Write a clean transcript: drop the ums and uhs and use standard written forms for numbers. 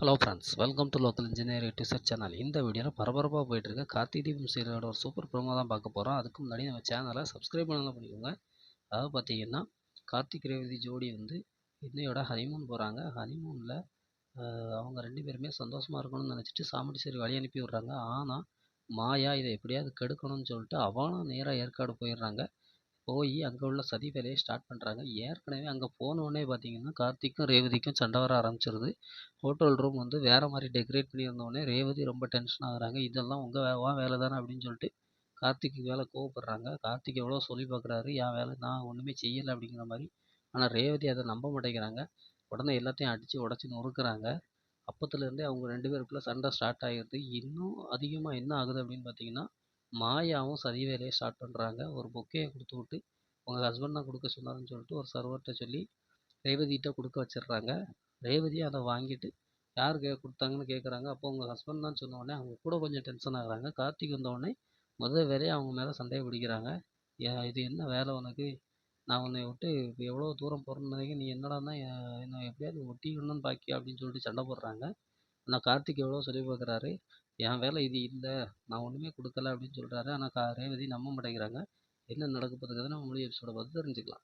Hello friends, welcome to local engineer YouTube channel. இந்த வீடியோவில் பரபரப்பாக போயிட்டுருக்க கார்த்திக் தீபம் சீரியலோட ஒரு சூப்பர் ப்ரோமோ தான் பார்க்க போகிறோம். அதுக்கு முன்னாடி நம்ம சேனலை சப்ஸ்கிரைப் பண்ணலாம் பண்ணிக்கோங்க. அதாவது பார்த்தீங்கன்னா, கார்த்திக் ரேவதி ஜோடி வந்து இன்னையோட ஹனிமூன் போகிறாங்க. ஹனிமூனில் அவங்க 2 பேருமே சந்தோஷமாக இருக்கணும்னு நினச்சிட்டு சாமுண்டி சரி வழி அனுப்பி விட்றாங்க. ஆனால் மாயா இதை எப்படியாவது கெடுக்கணும்னு சொல்லிட்டு அவனும் நேராக ஏற்காடு போயிடுறாங்க. போய் அங்கே உள்ள சதி வேலையை ஸ்டார்ட் பண்ணுறாங்க. ஏற்கனவே அங்கே போனோடனே பார்த்தீங்கன்னா கார்த்திக்கும் ரேவதிக்கும் சண்டை வர ஆரம்பிச்சிருது. ஹோட்டல் ரூம் வந்து வேறு மாதிரி டெக்கரேட் பண்ணியிருந்தோடனே ரேவதி ரொம்ப டென்ஷன் ஆகுறாங்க. இதெல்லாம் உன் வேலை தானே அப்படின்னு சொல்லிட்டு கார்த்திக்கு வேலை கோவப்படுறாங்க. கார்த்திக் எவ்வளோ சொல்லி பார்க்குறாரு, என் வேலை நான் ஒன்றுமே செய்யலை அப்படிங்கிற மாதிரி. ஆனால் ரேவதி அதை நம்ப மாட்டேங்கிறாங்க. உடனே எல்லாத்தையும் அடித்து உடச்சி நொறுக்குறாங்க. அப்பத்துலேருந்தே அவங்க 2 பேருக்குள்ளே சண்டை ஸ்டார்ட் ஆகிடுது. இன்னும் அதிகமாக என்ன ஆகுது அப்படின்னு பார்த்தீங்கன்னா, மாயாவும் சதி வேலையை ஸ்டார்ட் பண்ணுறாங்க. ஒரு பொக்கையை கொடுத்து விட்டு உங்கள் ஹஸ்பண்ட் தான் கொடுக்க சொன்னாருன்னு சொல்லிட்டு ஒரு சர்வர்கிட்ட சொல்லி ரேவதிகிட்ட கொடுக்க வச்சிடுறாங்க. ரேவதி அதை வாங்கிட்டு யார் கொடுத்தாங்கன்னு கேட்குறாங்க. அப்போ உங்கள் ஹஸ்பண்ட் தான் சொன்னோடனே அவங்க கூட கொஞ்சம் டென்ஷன் ஆகுறாங்க. கார்த்திக் வந்தோடனே முதல் வேலையை அவங்க மேலே சண்டையை பிடிக்கிறாங்க. இது என்ன வேலை உனக்கு? நான் உன்னை விட்டு இப்போ எவ்வளோ தூரம் போகிறேன்னு நினைக்க, நீ என்னடான்னா என்னை எப்படியாவது ஒட்டிக்கணும்னு பாக்கியா அப்படின்னு சொல்லிட்டு சண்டை போடுறாங்க. ஆனால் கார்த்திக் எவ்வளோ சொல்லி பார்க்குறாரு, என் வேலை இது இல்லை, நான் ஒன்றுமே கொடுக்கல அப்படின்னு சொல்கிறாரு. ஆனால் ரேவதி நம்ப மாட்டேங்கிறாங்க. என்ன நடக்க போகுதுங்கிறத நம்ம முடிய எபிசோட பார்த்து தெரிஞ்சுக்கலாம்.